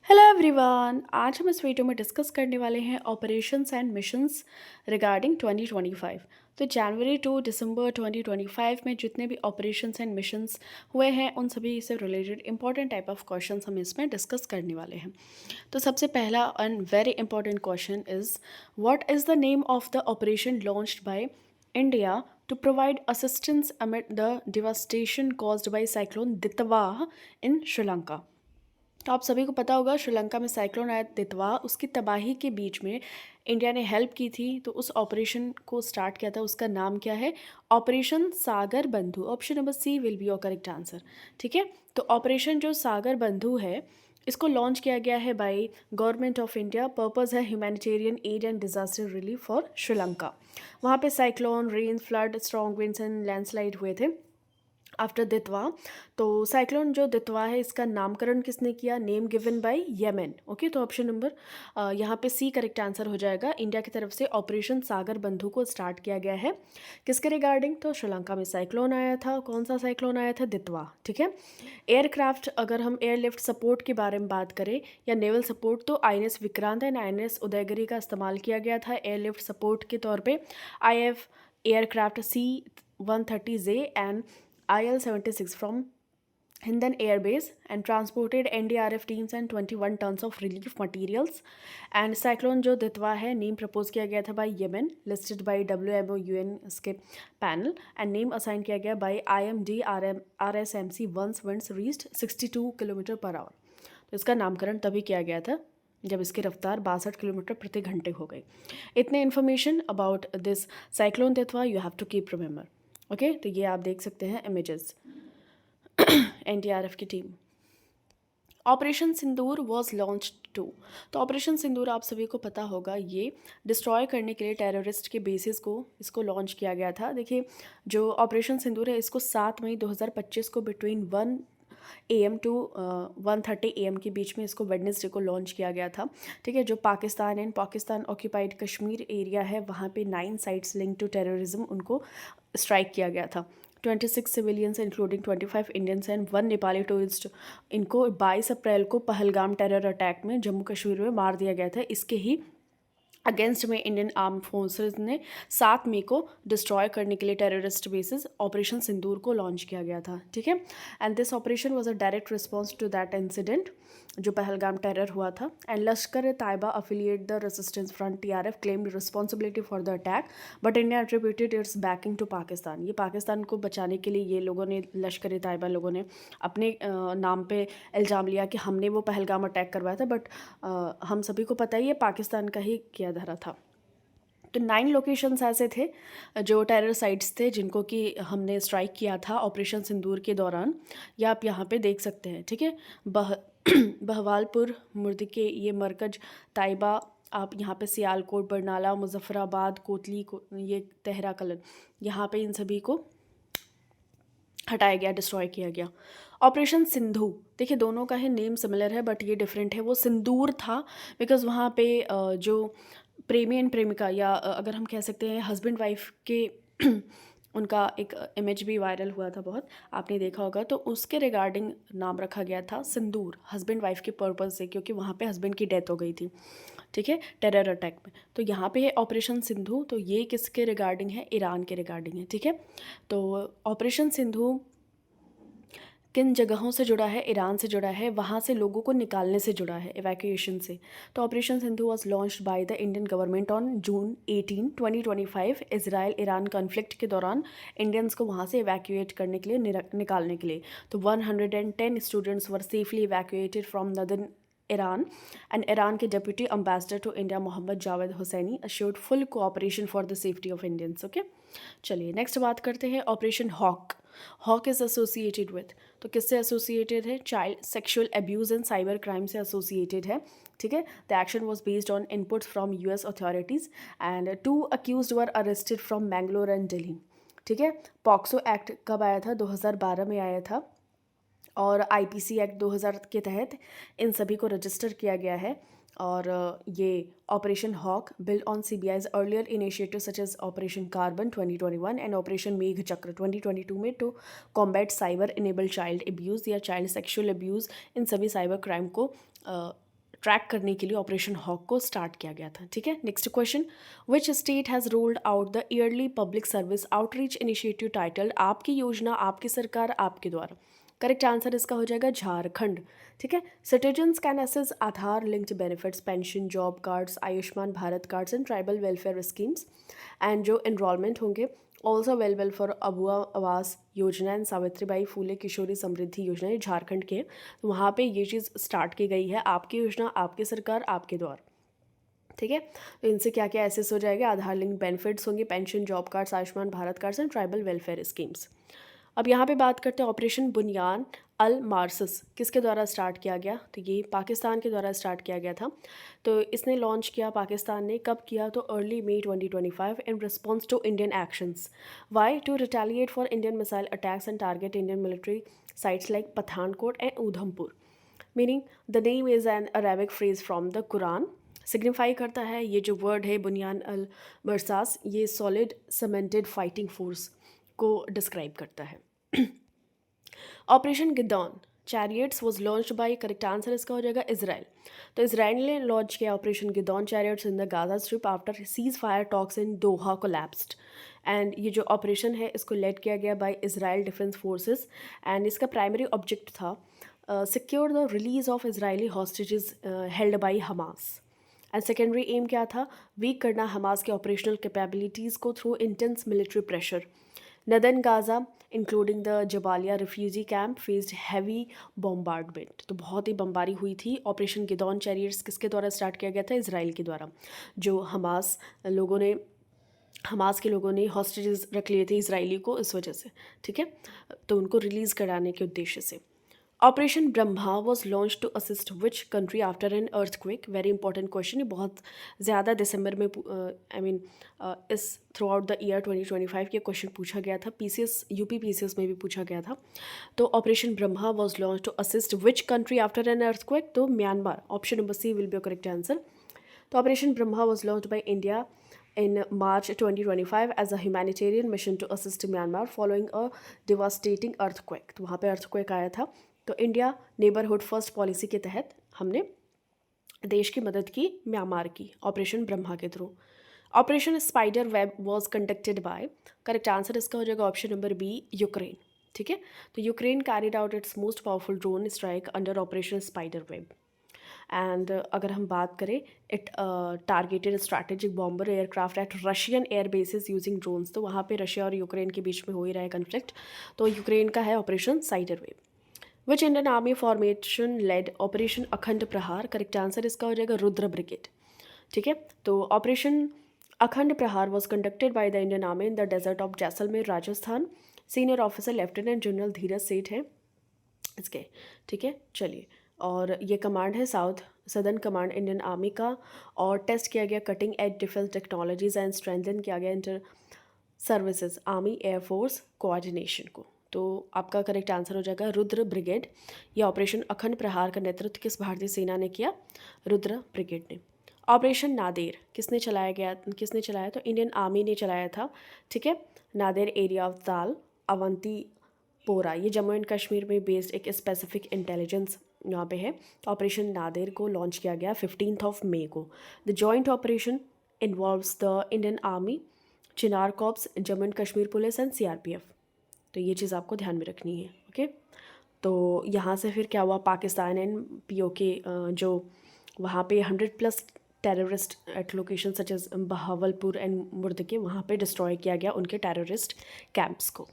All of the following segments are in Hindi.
Hello everyone. आज हम इस वीडियो में डिस्कस करने वाले हैं ऑपरेशंस एंड मिशंस रिगार्डिंग 2025। तो जनवरी टू दिसंबर 2025 में जितने भी ऑपरेशंस एंड मिशंस हुए हैं उन सभी से related important type of questions हम इसमें डिस्कस करने वाले हैं। तो सबसे पहला and very important question is what is the name of the operation launched by India to provide assistance amid the devastation caused by cyclone Ditwa in Sri Lanka। तो आप सभी को पता होगा श्रीलंका में साइक्लोन आया तितवा, उसकी तबाही के बीच में इंडिया ने हेल्प की थी। तो उस ऑपरेशन को स्टार्ट किया था, उसका नाम क्या है? Operation Sagar Bandhu. Option number C will be your correct answer. ठीक है, तो ऑपरेशन जो सागर बंधु है इसको लॉन्च किया गया है by government of India. Purpose है humanitarian aid and disaster relief for Sri Lanka. वहाँ पे cyclone, rain, flood, strong winds and landslide हुए थे आफ्टर दितवा। तो साइक्लोन जो दितवा है इसका नामकरण किसने किया? Name given by Yemen. Okay, तो ऑप्शन नंबर यहाँ पे सी करेक्ट आंसर हो जाएगा। इंडिया की तरफ से ऑपरेशन सागर बंधु को स्टार्ट किया गया है किसके रिगार्डिंग? तो श्रीलंका में साइक्लोन आया था। कौन सा साइक्लोन आया था? दितवा। ठीक है, एयरक्राफ्ट अगर हम एयरलिफ्ट सपोर्ट के बारे में बात करें या नेवल सपोर्ट, तो INS Vikrant and INS Udaygiri का इस्तेमाल किया गया था एयरलिफ्ट सपोर्ट के तौर पर। IF aircraft C-130J and IL-76 from Hindan Air Base and transported NDRF teams and 21 tons of relief materials। and cyclone जो दितवा है नेम प्रपोज किया गया था by Yemen, listed by WMO UN इसके पैनल, एंड नेम असाइन किया गया by IMD RSMC once winds reached 62 kilometre per hour. तो इसका नामकरण तभी किया गया था जब इसकी रफ्तार 62 किलोमीटर प्रति घंटे हो गई। इतने information about this cyclone Ditwah you have to keep remember. Okay, तो ये आप देख सकते हैं इमेजेस। NDRF की team. Operation Sindoor was launch to. तो ऑपरेशन सिंदूर आप सभी को पता होगा, ये डिस्ट्रॉय करने के लिए टेररिस्ट के बेसिस को इसको लॉन्च किया गया था। देखिए, जो ऑपरेशन सिंदूर है इसको 7 मई 2025 को बिटवीन 1 AM टू 1:30 AM के बीच में इसको वेडनेसडे को लॉन्च किया गया था। ठीक है, जो Pakistan and Pakistan occupied Kashmir area है वहाँ पे 9 साइट्स लिंक टू टेररिज्म उनको स्ट्राइक किया गया था। 26 civilians including 25 Indians and 1 Nepali tourist, इनको 22 अप्रैल को पहलगाम टेरर अटैक में जम्मू कश्मीर में मार दिया गया था। इसके ही अगेंस्ट में इंडियन आर्म फोर्सेज ने 7 मई को डिस्ट्रॉय करने के लिए टेररिस्ट बेसिस ऑपरेशन सिंदूर को लॉन्च किया गया था। ठीक है, and this operation was a direct response to that incident जो पहलगाम टेरर हुआ था। And Lashkar Taiba affiliate the resistance front TRF claimed responsibility for the attack but India attributed its backing to Pakistan. ये पाकिस्तान को बचाने के लिए ये लोगों ने, लश्कर तायबा लोगों ने अपने नाम पे इल्ज़ाम लिया कि हमने वो पहलगाम अटैक करवाया था, बट हम सभी को पता ही है पाकिस्तान का ही किया धरा था। तो 9 लोकेशंस ऐसे थे जो टेरर साइट्स थे जिनको कि हमने स्ट्राइक किया था ऑपरेशन सिंदूर के दौरान। या आप यहाँ पे देख सकते हैं। ठीक है, बहवालपुर, मुर्दिके, ये मरकज, ताइबा, आप यहाँ पे सियालकोट, बरनाला, मुजफ्फराबाद, कोतली को, ये तेहरा कलन, यहाँ पे इन सभी को हटाया गया, डिस्ट्रॉय किया गया। ऑपरेशन सिंधु, देखिए दोनों का ही नेम सिमिलर है बट ये डिफरेंट है। वो सिंदूर था बिकॉज वहाँ पे जो प्रेमी एंड प्रेमिका या अगर हम कह सकते हैं हस्बैंड वाइफ के उनका एक इमेज भी वायरल हुआ था बहुत, आपने देखा होगा। तो उसके रिगार्डिंग नाम रखा गया था सिंदूर, हस्बैंड वाइफ के पर्पज़ से, क्योंकि वहाँ पे हस्बैंड की डेथ हो गई थी। ठीक है, टेरर अटैक में। तो यहाँ पे है ऑपरेशन सिंधु। तो ये किसके रिगार्डिंग है? ईरान के रिगार्डिंग है। ठीक है, तो ऑपरेशन सिंधु किन जगहों से जुड़ा है? ईरान से जुड़ा है, वहाँ से लोगों को निकालने से जुड़ा है, एवैक्यूएशन से। तो operation Sindhu was launched by the Indian government on June 18, 2025। Israel Iran conflict के दौरान इंडियंस को वहाँ से एवैक्यूएट करने के लिए, निकालने के लिए। तो 110 students were safely evacuated from northern Iran and Iran के deputy ambassador to India Mohammad Javed Hosseini assured full cooperation for the safety of Indians. Okay, चलिए नेक्स्ट बात करते हैं operation Hawk. Hawk is associated with, तो किससे एसोसिएटेड है? Child sexual abuse and cyber crime से एसोसिएटेड है। ठीक है, the action was based on inputs from US authorities and 2 accused were arrested from Mangalore and Delhi. ठीक है, पॉक्सो एक्ट कब आया था? 2012 में आया था और IPC एक्ट 2000 के तहत इन सभी को रजिस्टर किया गया है। और ये operation hawk build on CBI's earlier initiative such as operation carbon 2021 and operation Megh Chakra 2022 में to combat cyber enable child abuse या चाइल्ड सेक्सुअल अब्यूज़। इन सभी साइबर क्राइम को ट्रैक करने के लिए ऑपरेशन हॉक को स्टार्ट किया गया था। ठीक है, next question, which state has rolled out the yearly public service outreach initiative titled आपकी योजना आपकी सरकार आपके द्वारा। करेक्ट आंसर इसका हो जाएगा झारखंड। ठीक है, citizens can access Aadhaar linked benefits, pension, job cards, Ayushman Bharat cards and tribal welfare schemes, and जो एनरोलमेंट होंगे also available for Abua Awas Yojana and Savitribai Phule किशोरी समृद्धि योजना, ये झारखंड के हैं। तो वहाँ पे ये चीज़ स्टार्ट की गई है, आपकी योजना आपकी सरकार आपके द्वार। ठीक है, तो इनसे क्या क्या एसेस हो जाएगा, आधार लिंक बेनिफिट्स होंगे, pension, job cards, Ayushman Bharat cards and tribal welfare schemes. अब यहाँ पे बात करते हैं ऑपरेशन बुनियान अल मार्सस किसके द्वारा स्टार्ट किया गया, तो ये पाकिस्तान के द्वारा स्टार्ट किया गया था। तो इसने लॉन्च किया पाकिस्तान ने, कब किया, तो early May 2025 in response to Indian actions. Why, to retaliate for Indian missile attacks and target Indian military sites like Pathankot and Udhampur. Meaning the name is an Arabic phrase from the Quran. Signify करता है, ये जो वर्ड है बुनियान अल मरसास, ये सॉलिड सीमेंटेड फाइटिंग फोर्स को डिस्क्राइब करता है। Operation Gideon Chariots was launch by, correct answer इसका हो जाएगा इसराइल। तो इसराइल ने लॉन्च किया operation Gideon Chariots in the Gaza strip after ceasefire talks in Doha collapsed. And ये जो ऑपरेशन है इसको लेड किया गया by Israel defence forces, and इसका प्राइमरी ऑब्जेक्ट था secure the release of Israeli hostages held by Hamas. And secondary M क्या था, वीक करना हमास के ऑपरेशनल कैपेबिलिटीज़ को through intense military pressure. Northern Gaza including the Jabalia refugee camp faced heavy bombardment, तो बहुत ही बमबारी हुई थी। ऑपरेशन गिदॉन चैरियट्स किसके द्वारा स्टार्ट किया गया था, इसराइल के द्वारा। जो हमास के लोगों ने हॉस्टेजेस रख लिए थे इसराइली को इस वजह से। ठीक है, तो उनको रिलीज़ कराने के उद्देश्य से। Operation Brahma was launch to assist which country after an earthquake, very important question, ये बहुत ज़्यादा दिसंबर में इस थ्रू आउट द ईयर 2025 ये क्वेश्चन पूछा गया था, पीसीएस यूपी पीसीएस में भी पूछा गया था। तो operation Brahma was launch to assist which country after an earthquake, तो Myanmar, option number C will be a correct answer. तो operation Brahma was launch by India in March 2025 as a humanitarian mission to assist Myanmar following a devastating earthquake। तो वहाँ पे earthquake आया था, तो इंडिया नेबरहुड फर्स्ट पॉलिसी के तहत हमने देश की मदद की म्यांमार की ऑपरेशन ब्रह्मा के through. Operation spider web was conducted bye, correct answer इसका हो जाएगा ऑप्शन नंबर बी, यूक्रेन। ठीक है, तो Ukraine carried out its most powerful drone strike under operation spider web. And अगर हम बात करें, it targeted strategic bomber aircraft at Russian air bases using drones, तो वहाँ पे रशिया और यूक्रेन के बीच में हो ही रहा है कन्फ्लिक्ट, तो यूक्रेन का है operation spider web. Which Indian army formation led operation Akhand Prahar, correct answer इसका हो जाएगा रुद्र ब्रिगेड। ठीक है, तो operation Akhand Prahar was conducted by the Indian army in the desert of Jaisalmer Rajasthan. Senior officer lieutenant general Dheeraj Seth हैं इसके। ठीक है, चलिए, और ये कमांड है south southern command Indian army का, और टेस्ट किया गया cutting edge defence technologies and strengthen किया गया inter services army air force coordination को। तो आपका करेक्ट आंसर हो जाएगा रुद्र ब्रिगेड। ये ऑपरेशन अखंड प्रहार का नेतृत्व किस भारतीय सेना ने किया, रुद्र ब्रिगेड ने। ऑपरेशन नादेर किसने चलाया, तो इंडियन आर्मी ने चलाया था। ठीक है, नादेर एरिया ऑफ दाल अवंती पोरा, ये जम्मू एंड कश्मीर में बेस्ड एक स्पेसिफिक इंटेलिजेंस यहाँ पे है। ऑपरेशन नादेर को लॉन्च किया गया 15 मई को। The joint operation involves the Indian army, Chinar corps, Jammu and Kashmir police and CRPF. तो ये चीज़ आपको ध्यान में रखनी है। ओके, तो यहाँ से फिर क्या हुआ, पाकिस्तान एंड पीओके जो वहाँ पे 100+ terrorist at location such as Bahawalpur and Muridke, वहाँ पे डिस्ट्रॉय किया गया उनके टेररिस्ट कैंप्स को।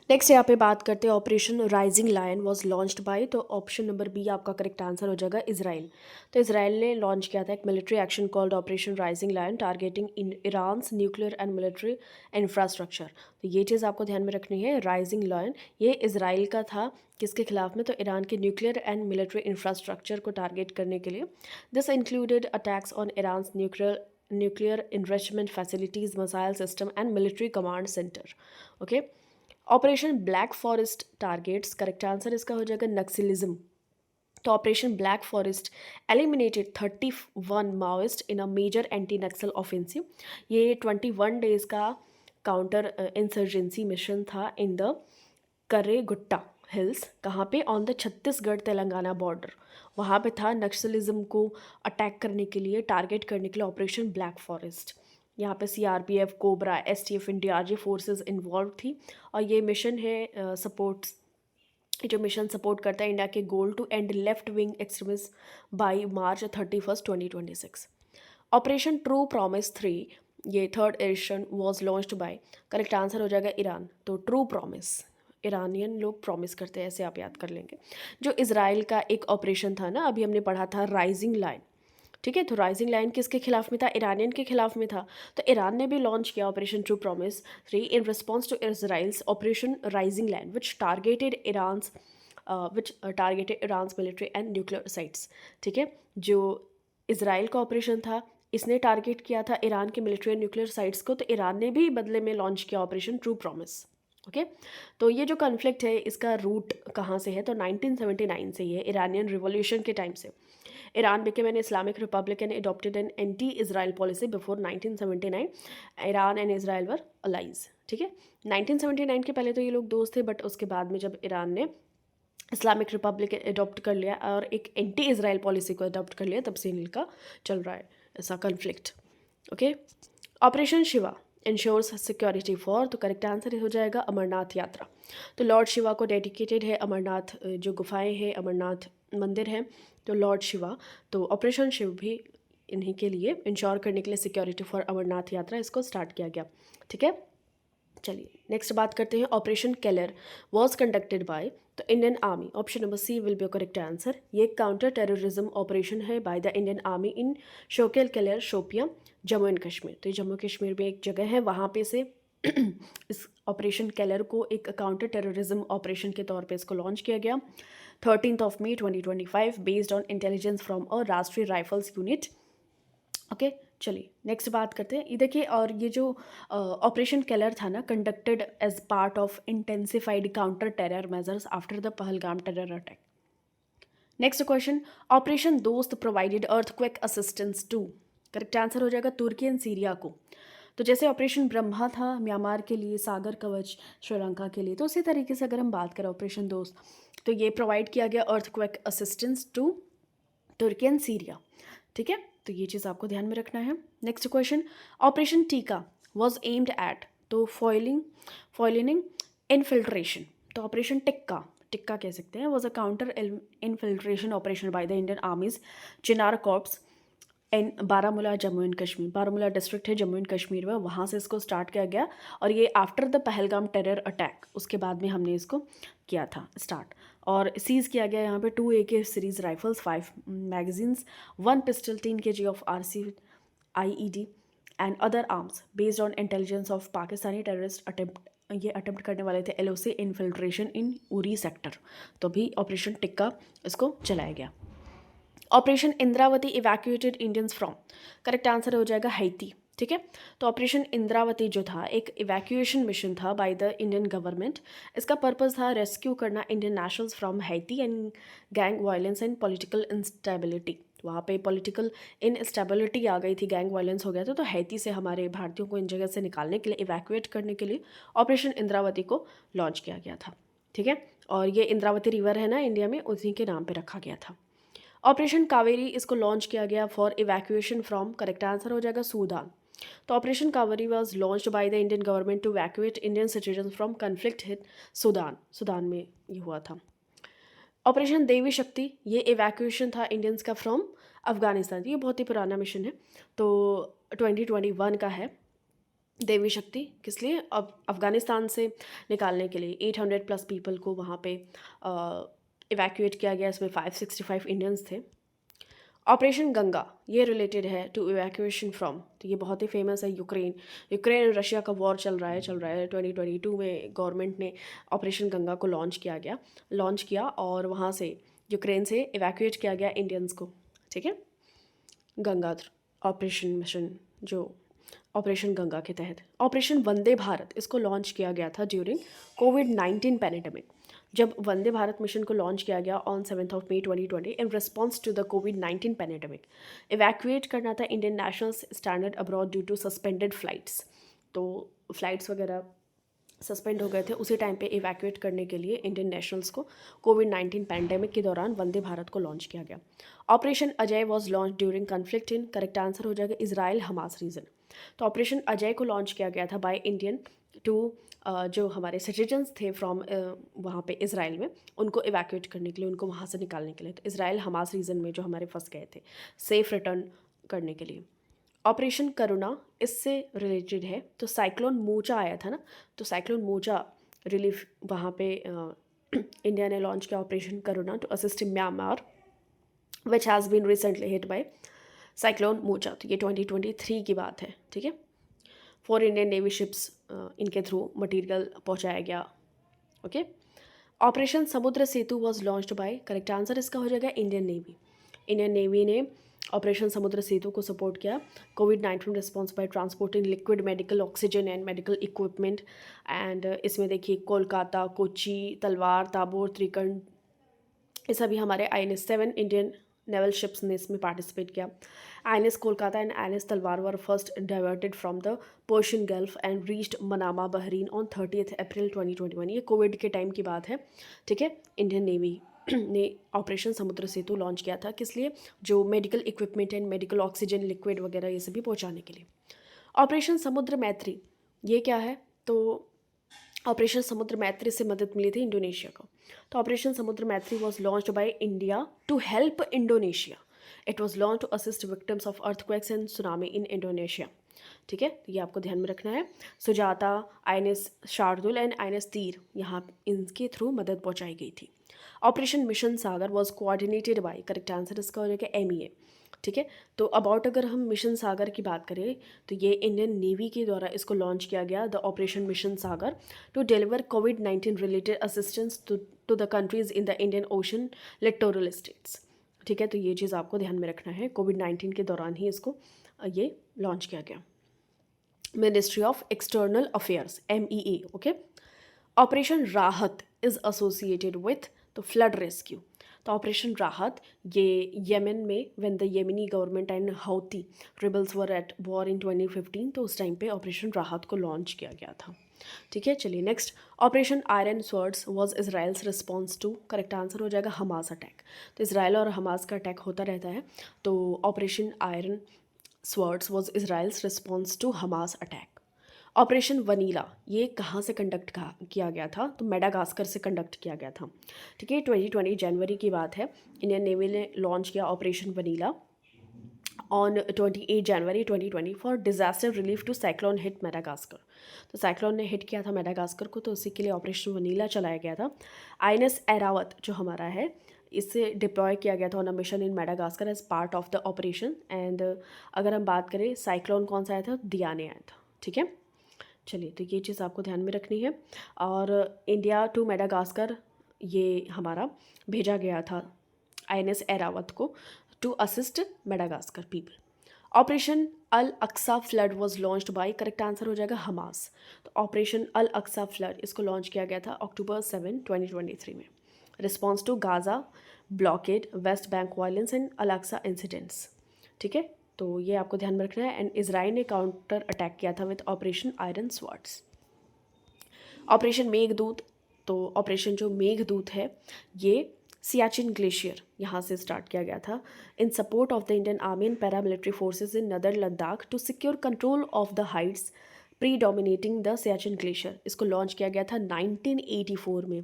नेक्स्ट यहाँ पे बात करते हैं operation rising lion was launched by, तो ऑप्शन नंबर बी आपका करेक्ट आंसर हो जाएगा इसराइल। तो इसराइल ने लॉन्च किया था एक military action called operation rising lion targeting in Iran's nuclear and military infrastructure. तो ये चीज़ आपको ध्यान में रखनी है, राइजिंग लायन ये इसराइल का था, किसके खिलाफ में, तो ईरान के न्यूक्लियर एंड मिलिट्री इंफ्रास्ट्रक्चर को टारगेट करने के लिए। This included attacks on Iran's nuclear enrichment facilities, missile system and military command centre. Okay, operation black forest targets, correct answer इसका हो जाएगा नक्सलिज्म। तो operation black forest eliminated 31 Maoist in a major anti Naxal offensive. ये 21 डेज़ का काउंटर इंसर्जेंसी मिशन था in the Karre Gutta hills, कहाँ पे, on the Chhattisgarh Telangana border. वहाँ पे था नक्सलिज्म को अटैक करने के लिए, टारगेट करने के लिए ऑपरेशन ब्लैक फॉरेस्ट। यहाँ पे CRPF, cobra, STF, DRG forces involve थी। और ये मिशन है सपोर्ट्स, जो मिशन सपोर्ट करता है इंडिया के goal to end left wing extremism by March 31 2026। Operation true promise 3, ये third edition was launched by, correct answer हो जाएगा ईरान। तो ट्रू प्रॉमिस, ईरानियन लोग प्रॉमिस करते हैं, ऐसे आप याद कर लेंगे। जो इजराइल का एक ऑपरेशन था ना, अभी हमने पढ़ा था राइजिंग लाइन, ठीक है। तो राइजिंग लाइन किसके खिलाफ में था? ईरानियन के खिलाफ में था। तो ईरान ने भी लॉन्च किया operation true promise 3 in response to Israel's operation rising lion which targeted Iran's military and nuclear sites, ठीक है। जो इसराइल का ऑपरेशन था, इसने टारगेट किया था ईरान के मिलिट्री एंड न्यूक्लियर साइट्स को, तो ईरान ने भी बदले में लॉन्च किया ऑपरेशन ट्रू प्रॉमिस। ओके, तो ये जो कन्फ्लिक्ट है इसका रूट कहाँ से है? तो 1979 से ही है, ईरानियन रिवॉल्यूशन के टाइम से। Iran became an Islamic republic and adopted an anti-Israel policy before 1979. Iran and Israel were allies, ठीक है। 1979 के पहले तो ये लोग दोस्त थे, बट उसके बाद में जब ईरान ने इस्लामिक रिपब्लिक अडॉप्ट कर लिया और एक एंटी इसराइल पॉलिसी को अडॉप्ट कर लिया, तब से इनका चल रहा है ऐसा conflict. Okay, operation Shiva ensures security for, तो करेक्ट आंसर हो जाएगा अमरनाथ यात्रा। तो लॉर्ड शिवा को डेडिकेटेड है अमरनाथ, जो गुफाएं हैं, अमरनाथ मंदिर है, तो लॉर्ड शिवा। तो ऑपरेशन शिव भी इन्हीं के लिए, इंश्योर करने के लिए सिक्योरिटी फॉर अमरनाथ यात्रा इसको स्टार्ट किया गया, ठीक है। चलिए नेक्स्ट बात करते हैं। Operation Keller was conducted by, तो Indian army, option number C will be correct answer. ये काउंटर टेररिज्म ऑपरेशन है by the Indian army in Shoekal Keller, Shopian, Jammu and Kashmir. तो ये जम्मू कश्मीर में एक जगह है, वहाँ पे से इस ऑपरेशन केलर को एक काउंटर टेररिज्म ऑपरेशन के तौर पे इसको लॉन्च किया गया 13 मई 2025 based on intelligence from a राष्ट्रीय राइफल्स यूनिट। ओके, चलिए नेक्स्ट बात करते हैं। ये देखिए, और ये जो ऑपरेशन केलर था ना, conducted as part of intensified counter terror measures after the Pahalgam terror attack. Next question, operation Dost provided earthquake assistance to, correct answer हो जाएगा तुर्की एंड सीरिया को। तो जैसे ऑपरेशन ब्रह्मा था म्यांमार के लिए, सागर कवच श्रीलंका के लिए, तो उसी तरीके से अगर हम बात करें ऑपरेशन दोस्त, तो ये प्रोवाइड किया गया earthquake assistance to Turkey and Syria, ठीक है। तो ये चीज़ आपको ध्यान में रखना है। नेक्स्ट क्वेश्चन, ऑपरेशन टीका वॉज एम्ड एट, तो फॉइलिंग इनफिल्ट्रेशन। तो ऑपरेशन टिक्का, टिक्का कह सकते हैं, was a counter infiltration operation bye the Indian आर्मीज Chinar corps in Baramulla, Jammu and Kashmir. Baramulla district है जम्मू एंड कश्मीर में, वहाँ से इसको स्टार्ट किया गया। और ये after the Pahalgam terror attack, उसके बाद में हमने इसको किया था स्टार्ट। और सीज़ किया गया यहाँ पे 2 AK series rifles, 5 magazines, 1 pistol, 10 kg of RC IED and other arms based on intelligence of Pakistani terrorist attempt. ये अटेम्प्ट करने वाले थे LOC इन्फिल्ट्रेशन इन उरी सेक्टर। तो भी ऑपरेशन टिक्का इसको चलाया गया। Operation Indravati evacuated Indians from, correct answer हो जाएगा हैती, ठीक है। तो ऑपरेशन इंद्रावती जो था एक इवैक्यूएशन मिशन था बाय द इंडियन गवर्नमेंट। इसका पर्पस था रेस्क्यू करना Indian nationals from Haiti and gang violence and political instability. वहाँ पे पॉलिटिकल इनस्टेबिलिटी आ गई थी, गैंग वायलेंस हो गया था, तो हैती से हमारे भारतीयों को इन जगह से निकालने के लिए, इवैक्यूएट करने के लिए ऑपरेशन इंद्रावती को लॉन्च किया गया था, ठीक है। और ये इंद्रावती रिवर है ना इंडिया में, उसी के नाम पर रखा गया था। ऑपरेशन कावेरी, इसको लॉन्च किया गया for evacuation from, correct answer हो जाएगा सूडान। तो operation Kaveri was launched by the Indian government to evacuate Indian citizen from conflict hit Sudan में ये हुआ था। ऑपरेशन देवी शक्ति, ये इवैक्यूएशन था इंडियंस का फ्रॉम अफगानिस्तान। ये बहुत ही पुराना मिशन है, तो 2021 का है। देवी शक्ति किस लिए? अब अफगानिस्तान से निकालने के लिए 800+ पीपल को वहाँ पे इवैक्यूएट किया गया, इसमें 565 इंडियंस थे। ऑपरेशन गंगा, ये रिलेटेड है टू इवैक्यूएशन फ्रॉम, तो ये बहुत ही फेमस है। यूक्रेन और रशिया का वॉर चल रहा है 2022 में गवर्नमेंट ने ऑपरेशन गंगा को लॉन्च किया और वहाँ से यूक्रेन से इवैक्यूएट किया गया इंडियंस को, ठीक है। गंगा ऑपरेशन मिशन, जो ऑपरेशन गंगा के तहत। ऑपरेशन वंदे भारत, इसको लॉन्च किया गया था ड्यूरिंग कोविड-19 पैंडेमिक। जब वंदे भारत मिशन को लॉन्च किया गया on 7 May 2020 in response to the कोविड-19 पैंडेमिक। इवैक्यूएट करना था Indian nationals standard abroad due to suspended flights. तो फ्लाइट्स वगैरह सस्पेंड हो गए थे, उसी टाइम पे इवैक्यूएट करने के लिए इंडियन नेशनल्स को कोविड-19 पैंडेमिक के दौरान वंदे भारत को लॉन्च किया गया। Operation Ajay was launch during conflict in, correct answer हो जाएगा इजराइल हमास रीजन। तो ऑपरेशन अजय को लॉन्च किया गया था बाय इंडियन टू जो हमारे सिटीजन्स थे फ्रॉम वहाँ पे इसराइल में, उनको इवैक्यूएट करने के लिए, उनको वहाँ से निकालने के लिए। तो इसराइल हमास रीजन में जो हमारे फंस गए थे, सेफ रिटर्न करने के लिए। ऑपरेशन करुणा इससे रिलेटेड है। तो साइक्लोन मोजा आया था ना, तो साइक्लोन मोजा रिलीफ वहाँ पे इंडिया ने लॉन्च किया operation Karuna to assist Myanmar which has been recently hit by cyclone Mocha. तो ये 2023 की बात है, ठीक है। 4 इंडियन नेवी शिप्स इनके थ्रू मटेरियल पहुँचाया गया, okay. Operation Samudra Setu was launched by, correct answer इसका हो जाएगा इंडियन नेवी। इंडियन नेवी ने ऑपरेशन समुद्र सेतु को सपोर्ट किया कोविड-19 response by transporting liquid medical oxygen and medical equipment. And इसमें देखिए कोलकाता, कोच्चि, तलवार, ताबोर, त्रिकंड, ये सभी हमारे INS 7 इंडियन नेवल शिप्स ने इसमें पार्टिसिपेट किया। INS कोलकाता एंड INS तलवार वर first diverted from the Persian gulf and reached Manama Bahrain on 30 अप्रैल 2021। ये कोविड के टाइम की बात है, ठीक है। इंडियन नेवी ने ऑपरेशन समुद्र सेतु लॉन्च किया था, किस लिए? जो medical equipment and medical oxygen liquid वगैरह ये सभी पहुंचाने के लिए। ऑपरेशन समुद्र मैत्री ये क्या है? तो ऑपरेशन समुद्र मैत्री से मदद मिली थी इंडोनेशिया को। तो operation Samudra Maitri was launched by India to help Indonesia. It was launch to assist victims of earthquakes and tsunami in Indonesia, ठीक है। तो ये आपको ध्यान में रखना है। Sujata, INS Shardul and INS Tir, यहाँ इनके थ्रू मदद पहुँचाई गई थी। Operation mission Sagar was coordinated by, correct answer इसका हो जाएगा MEA, ठीक है। तो अबाउट अगर हम मिशन सागर की बात करें तो ये इंडियन नेवी के द्वारा इसको लॉन्च किया गया, the operation mission Sagar, to deliver कोविड-19 related assistance to the countries in the Indian Ocean littoral states, ठीक है। तो ये चीज़ आपको ध्यान में रखना है, कोविड-19 के दौरान ही इसको ये लॉन्च किया गया। Ministry of external affairs MEA, okay. Operation राहत इज एसोसिएटेड विथ, तो फ्लड रेस्क्यू। तो ऑपरेशन राहत ये येमेन में when the Yemeni government and हौती rebels were at war in 2015, तो उस टाइम पे ऑपरेशन राहत को लॉन्च किया गया था, ठीक है। चलिए next, operation iron swords was Israel's response to, correct answer हो जाएगा हमास अटैक। तो इसराइल और हमास का अटैक होता रहता है, तो operation iron swords was Israel's response to Hamas attack. Operation vanilla ये कहाँ से कंडक्ट किया गया था? तो मेडागास्कर से कंडक्ट किया गया था, ठीक है। 2020 जनवरी की बात है। इंडियन नेवी ने लॉन्च किया operation vanilla on 28 January 2020 for disaster relief to cyclone hit Madagascar. तो साइक्लोन ने हिट किया था मेडागास्कर को, तो उसी के लिए ऑपरेशन वनीला चलाया गया था। INS एरावत जो हमारा है, इससे डिप्लॉय किया गया था on a mission in Madagascar as part of the operation. And अगर हम बात करें साइक्लोन कौन सा आया था? दियाने आया था, ठीक है। चलिए, तो ये चीज़ आपको ध्यान में रखनी है। और इंडिया टू मेडागास्कर ये हमारा भेजा गया था INS एरावत को to assist Madagascar people. Operation Al Aqsa flood was launched by, correct answer हो जाएगा हमास। तो ऑपरेशन अल अक्सा फ्लड इसको लॉन्च किया गया था October 7, 2023 में। Response to Gaza blockade, West Bank violence and Al Aqsa incidents, ठीक है। तो ये आपको ध्यान में रखना है। एंड इसराइल ने काउंटर अटैक किया था with operation iron swords. Operation Meghdoot, तो ऑपरेशन जो मेघदूत है ये सियाचिन ग्लेशियर यहाँ से स्टार्ट किया गया था in support of the Indian army and paramilitary forces in northern Ladakh to secure control of the heights predominating the Siachen glacier. इसको लॉन्च किया गया था 1984 में।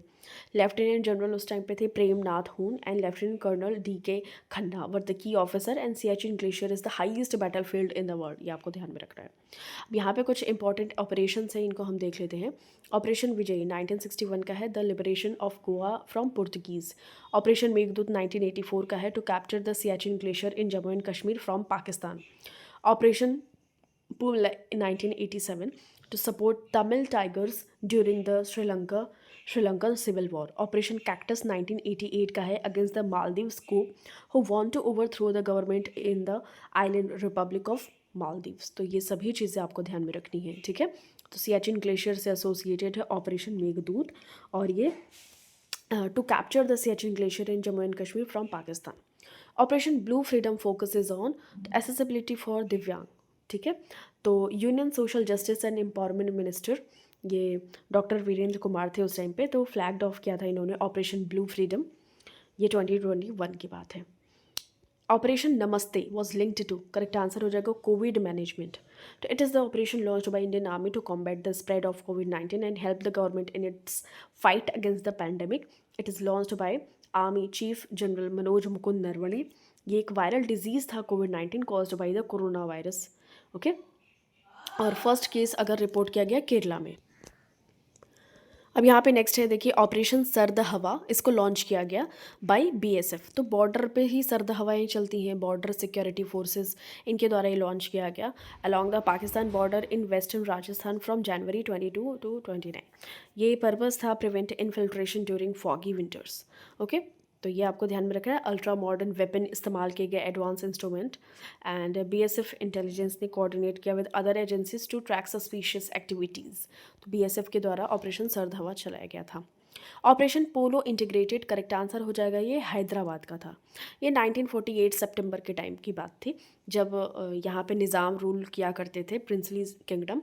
लेफ्टिनेंट जनरल उस टाइम पे थे Premnath Hoon and lieutenant colonel DK Khanna were the key officer. And Siachen glacier is the highest battlefield in the world, ये आपको ध्यान में रखना है। अब यहाँ पे कुछ इंपॉर्टेंट ऑपरेशन हैं, इनको हम देख लेते हैं। ऑपरेशन विजय 1961 का है, the liberation of Goa from Portuguese. Operation Meghdoot 1984 का है, to capture the Siachen glacier in Jammu and Kashmir from Pakistan. Operation Pool 1987 to support Tamil Tigers during the Sri Lankan Civil War. Operation Cactus 1988 का है, against the Maldives coup who want to overthrow the government in the island Republic of Maldives। तो ये सभी चीज़ें आपको ध्यान में रखनी है, ठीक है। तो सियाचिन ग्लेशियर से एसोसिएटेड है ऑपरेशन मेघदूत, और ये to capture the Siachen glacier in Jammu and Kashmir from Pakistan. Operation blue freedom focuses on accessibility for divyang, ठीक है। तो union social justice and empowerment minister ये डॉक्टर वीरेंद्र कुमार थे उस टाइम पे, तो फ्लैग्ड ऑफ किया था इन्होंने ऑपरेशन ब्लू फ्रीडम। ये 2021 की बात है। Operation Namaste was linked to, correct answer हो जाएगा कोविड मैनेजमेंट। तो it is the operation launched by Indian army to combat the spread of कोविड-19 and help the government in its fight against the pandemic. It is launched by army chief general Manoj Mukund Naravane. ये एक वायरल डिजीज़ था कोविड-19 caused by the corona virus. Okay, और फर्स्ट केस अगर रिपोर्ट किया गया केरला में। अब यहाँ पे नेक्स्ट है, देखिए ऑपरेशन सर्द हवा, इसको लॉन्च किया गया बाय बीएसएफ। तो बॉर्डर पे ही सर्द हवाएं चलती हैं, बॉर्डर सिक्योरिटी फोर्सेस, इनके द्वारा ये लॉन्च किया गया along the Pakistan border in western Rajasthan from January 22 to 29। ये पर्पस था prevent infiltration during foggy winters. Okay, तो ये आपको ध्यान में रखना है। अल्ट्रा मॉडर्न वेपन इस्तेमाल किए गए, advance instrument, and BSF intelligence ने कोऑर्डिनेट किया with other agencies to track suspicious activities. तो बीएसएफ के द्वारा ऑपरेशन सर्द हवा चलाया गया था। Operation polo integrated, correct answer हो जाएगा ये हैदराबाद का था। ये 1948 सितंबर के टाइम की बात थी, जब यहाँ पे निज़ाम रूल किया करते थे, प्रिंसली किंगडम।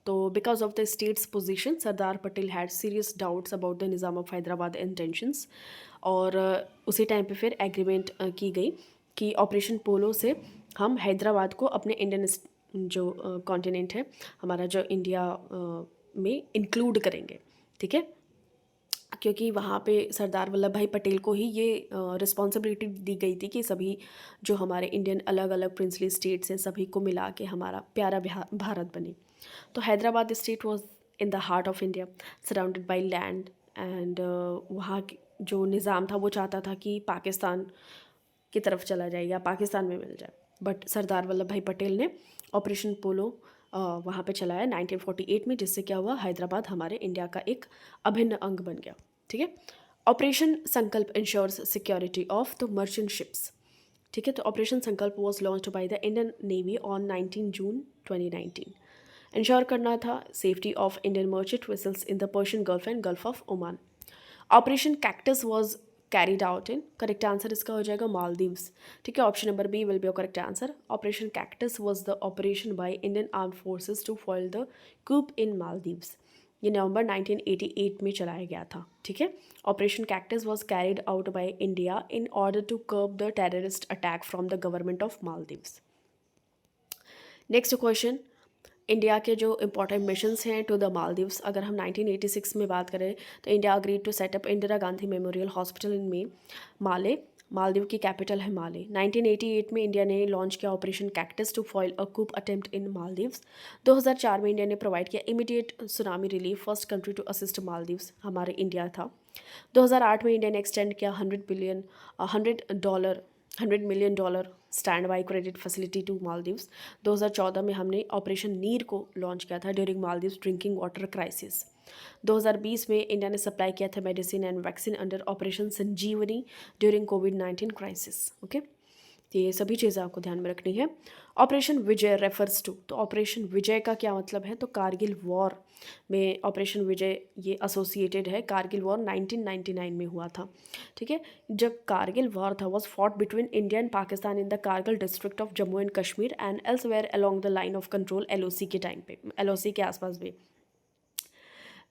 तो because of the states position Sardar Patel had serious doubts about the Nizam of Hyderabad intentions, और उसी टाइम पे फिर एग्रीमेंट की गई कि ऑपरेशन पोलो से हम हैदराबाद को अपने इंडियन जो कॉन्टिनेंट है हमारा, जो इंडिया में इंक्लूड करेंगे। ठीक है, क्योंकि वहाँ पे सरदार वल्लभ भाई पटेल को ही ये रिस्पॉन्सिबिलिटी दी गई थी कि सभी जो हमारे इंडियन अलग अलग प्रिंसली स्टेट्स हैं सभी को मिला के हमारा प्यारा भारत बने। तो Hyderabad state was in the heart of India, surrounded by land, and वहाँ जो निज़ाम था वो चाहता था कि पाकिस्तान की तरफ चला जाए या पाकिस्तान में मिल जाए, बट सरदार वल्लभ भाई पटेल ने ऑपरेशन पोलो वहाँ पे चलाया 1948 में, जिससे क्या हुआ, हैदराबाद हमारे इंडिया का एक अभिन्न अंग बन गया। ठीक है, operation Sankalp ensures security of the merchant ships. ठीक है, तो operation Sankalp was launched by the Indian navy on 19 June 2019। Ensure करना था safety of Indian merchant vessels in the Persian gulf and gulf of Oman. Operation cactus was carried out in, correct answer इसका हो जाएगा मालदीव्स। ठीक है, option number B will be your correct answer. Operation cactus was the operation by Indian armed forces to foil the coup in Maldives. ये नवंबर 1988 में चलाया गया था। ठीक है, operation cactus was carried out by India in order to curb the terrorist attack from the government of Maldives. Next question, India के जो इंपॉर्टेंट मिशंस हैं टू द मालदीव्स, अगर हम 1986 में बात करें तो India agreed to set up Indira Gandhi memorial hospital in Male, Maldive की कैपिटल है माले। 1988 में इंडिया ने लॉन्च किया operation cactus to foil a coup attempt in Maldives. 2004 में इंडिया ने प्रोवाइड किया immediate tsunami relief, first country to assist Maldives हमारे इंडिया था। 2008 में इंडिया ने एक्सटेंड किया $100 million stand by credit facility to Maldives. 2014 में हमने ऑपरेशन नीर को लॉन्च किया था during Maldives drinking water crisis. 2020 में इंडिया ने सप्लाई किया था medicine and vaccine under operation Sanjeevani during कोविड-19 क्राइसिस। ओके, तो ये सभी चीज़ें आपको ध्यान में रखनी है। ऑपरेशन विजय रेफर्स टू, तो ऑपरेशन विजय का क्या मतलब है, तो कारगिल वॉर में ऑपरेशन विजय ये एसोसिएटेड है। कारगिल वॉर 1999 में हुआ था। ठीक है, जब कारगिल वॉर था was fought between India and Pakistan in the Kargil district of Jammu and Kashmir and elsewhere along the line of control LOC के टाइम पे, एलओसी के आसपास भी।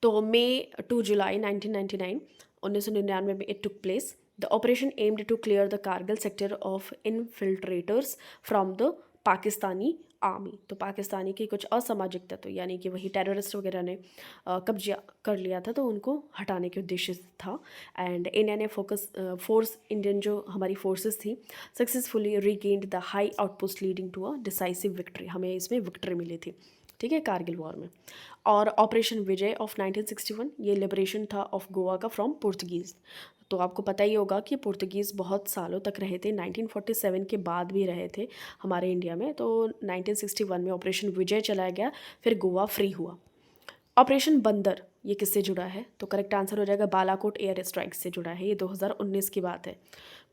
तो मई टू जुलाई 1999 में it took place. The operation aimed to clear the Kargil sector of infiltrators from the Pakistani army. तो पाकिस्तानी के कुछ असामाजिक तत्व यानी कि वही टेररिस्ट वगैरह ने कब्जा कर लिया था, तो उनको हटाने के उद्देश्य से था। एंड इंडिया ने फोर्स इंडियन जो हमारी फोर्सेस थी successfully regained the high outpost leading to a decisive victory, हमें इसमें विक्ट्री मिली थी। ठीक है, कारगिल वॉर में। और ऑपरेशन विजय ऑफ 1961 ये लिबरेशन था ऑफ गोवा का फ्रॉम पुर्तगीज़। तो आपको पता ही होगा कि पुर्तगीज़ बहुत सालों तक रहे थे, 1947 के बाद भी रहे थे हमारे इंडिया में। तो 1961 में ऑपरेशन विजय चलाया गया, फिर गोवा फ्री हुआ। ऑपरेशन बंदर ये किससे जुड़ा है, तो करेक्ट आंसर हो जाएगा बालाकोट एयर स्ट्राइक से जुड़ा है। ये 2019 की बात है।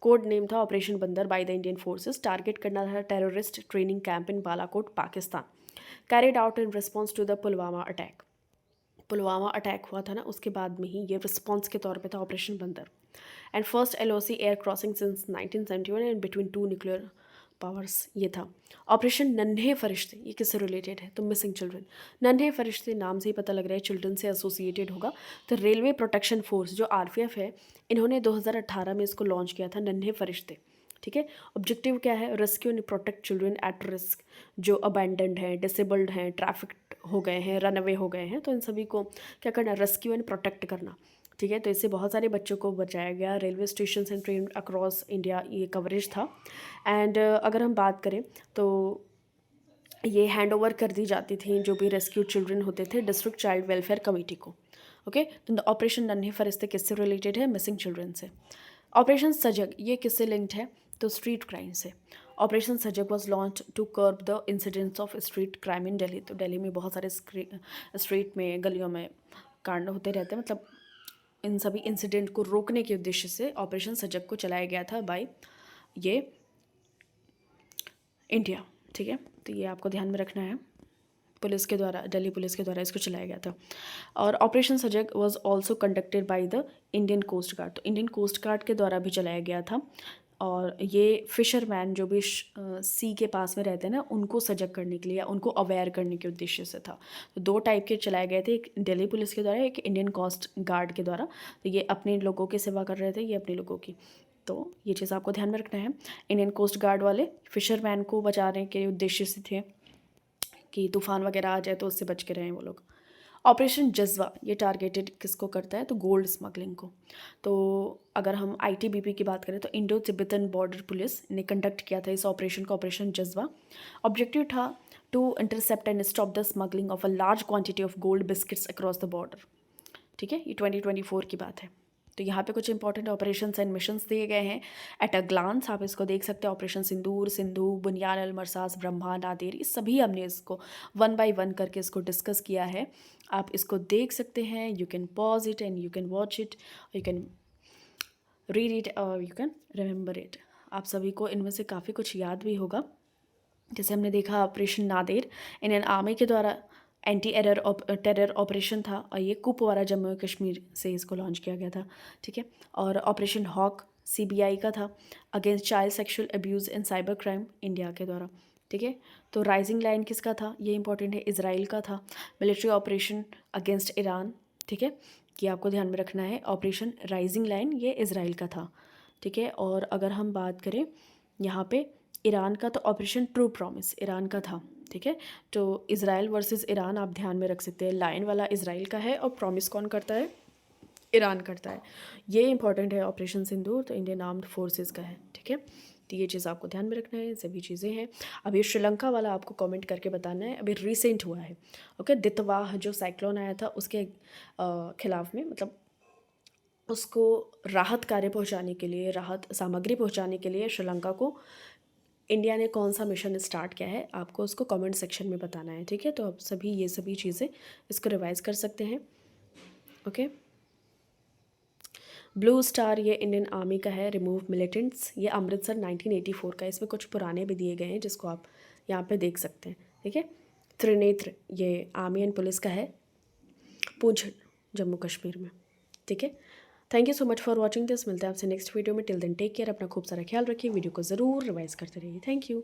कोड नेम था operation Bandar by the Indian forces, target करना था terrorist training camp in Balakot Pakistan, carried out in response to the Pulwama attack. Pulwama attack हुआ था ना, उसके बाद में ही ये रिस्पॉन्स के तौर पे था ऑपरेशन बंदर। And first LOC air crossing since 1971 and between two nuclear powers ये था। ऑपरेशन नन्हे फरिश्ते ये किससे रिलेटेड है? तो मिसिंग चिल्ड्रन। नन्हे फरिश्ते नाम से ही पता लग रहा है चिल्ड्रन से एसोसिएटेड होगा। तो रेलवे प्रोटेक्शन फोर्स जो आरपीएफ है, इन्होंने 2018 में इसको लॉन्च किया था, नन्हे फरिश्ते। ठीक है। ऑब्जेक्टिव क्या है? Rescue and protect children at risk, जो अबैंडन्ड हैं, डिसेबल्ड हैं, ट्रैफिक्ड हो गए हैं, रन अवे हो गए हैं, तो इन सभी को क्या करना? रेस्क्यू एंड प्रोटेक्ट करना। ठीक है। तो इससे बहुत सारे बच्चों को बचाया गया। Railway station and train across India ये कवरेज था। एंड अगर हम बात करें तो ये हैंड ओवर कर दी जाती थी जो भी रेस्क्यू चिल्ड्रन होते थे डिस्ट्रिक्ट चाइल्ड वेलफेयर कमेटी को। ओके। तो ऑपरेशन नन्हे फरिश्ते किससे रिलेटेड है? मिसिंग चिल्ड्रन से। ऑपरेशन सजग ये किससे लिंक्ड है? तो स्ट्रीट क्राइम से। Operation Sajag was launch to curb the incidents of street crime in Delhi. तो दिल्ली में बहुत सारे स्ट्रीट में, गलियों में कांड होते रहते हैं, मतलब इन सभी इंसिडेंट को रोकने के उद्देश्य से ऑपरेशन सजग को चलाया गया था बाय ये इंडिया। ठीक है। तो ये आपको ध्यान में रखना है, पुलिस के द्वारा, दिल्ली पुलिस के द्वारा इसको चलाया गया था। और operation Sajag was also conducted by the Indian coast guard. तो इंडियन कोस्ट गार्ड के द्वारा भी चलाया गया था। और ये फिशरमैन जो भी सी के पास में रहते हैं ना, उनको सजग करने के लिए या उनको अवेयर करने के उद्देश्य से था। तो दो टाइप के चलाए गए थे, एक दिल्ली पुलिस के द्वारा, एक इंडियन कोस्ट गार्ड के द्वारा। तो ये अपने लोगों की सेवा कर रहे थे, ये अपने लोगों की। तो ये चीज़ आपको ध्यान में रखना है। इंडियन कोस्ट गार्ड वाले फिशरमैन को बचाने के उद्देश्य से थे कि तूफान वगैरह आ जाए तो उससे बच के रहें वो लोग। ऑपरेशन जज्बा ये टारगेटेड किसको करता है? तो गोल्ड स्मगलिंग को। तो अगर हम आईटीबीपी की बात करें तो इंडो तिब्बतन बॉर्डर पुलिस ने कंडक्ट किया था इस ऑपरेशन को, ऑपरेशन जज्बा। ऑब्जेक्टिव था to intercept and stop the smuggling of a large quantity of gold biscuits across the border. ठीक है। ये 2024 की बात है। तो यहाँ पे कुछ इंपॉर्टेंट ऑपरेशंस एंड मिशंस दिए गए हैं एट अ ग्लांस, आप इसको देख सकते हैं। ऑपरेशन सिंदूर, सिंधु, बुनियान अल मरसास, ब्रह्मा, नादेर, ये सभी हमने इसको 1 बाय 1 करके इसको डिस्कस किया है। आप इसको देख सकते हैं। You can pause it and you can watch it, you can read it और यू कैन रिमेंबर इट। आप सभी को इनमें से काफ़ी कुछ याद भी होगा। जैसे हमने देखा ऑपरेशन नादेर इंडियन आर्मी के द्वारा एंटी टेरर ऑपरेशन था, और ये कुपवारा जम्मू कश्मीर से इसको लॉन्च किया गया था। ठीक है। और ऑपरेशन हॉक सीबीआई का था, against child sexual abuse and cyber crime, India के द्वारा। ठीक है। तो राइजिंग लाइन किसका था? ये इंपॉर्टेंट है, इजराइल का था। Military operation against Iran. ठीक है। ये आपको ध्यान में रखना है, ऑपरेशन राइजिंग लाइन ये इजराइल का था। ठीक है। और अगर हम बात करें यहाँ पे ईरान का, तो ऑपरेशन ट्रू प्रॉमिस ईरान का था। ठीक है। तो इज़राइल वर्सेस ईरान आप ध्यान में रख सकते हैं, लाइन वाला इज़राइल का है और प्रॉमिस कौन करता है? ईरान करता है। ये इंपॉर्टेंट है। ऑपरेशन सिंदूर तो इंडियन आर्म्ड फोर्सेस का है। ठीक है। तो ये चीज़ आपको ध्यान में रखना है, सभी चीज़ें हैं। अभी श्रीलंका वाला आपको कमेंट करके बताना है, अभी रिसेंट हुआ है। ओके। दितवाह जो साइक्लोन आया था उसके खिलाफ में, मतलब उसको राहत कार्य पहुंचाने के लिए, राहत सामग्री पहुंचाने के लिए श्रीलंका को इंडिया ने कौन सा मिशन स्टार्ट किया है, आपको उसको कमेंट सेक्शन में बताना है। ठीक है। तो आप सभी ये सभी चीज़ें इसको रिवाइज कर सकते हैं। ओके। ब्लू स्टार ये इंडियन आर्मी का है, रिमूव मिलिटेंट्स, ये अमृतसर 1984 का है। इसमें कुछ पुराने भी दिए गए हैं जिसको आप यहाँ पे देख सकते हैं। ठीक है। त्रिनेत्र ये आर्मी एंड पुलिस का है, पूंछ जम्मू कश्मीर में। ठीक है। Thank you so much for watching this. मिलते हैं आपसे नेक्स्ट वीडियो में। टिल देन टेक केयर, अपना खूब सारा ख्याल रखिए। वीडियो को ज़रूर रिवाइज करते रहिए। Thank you.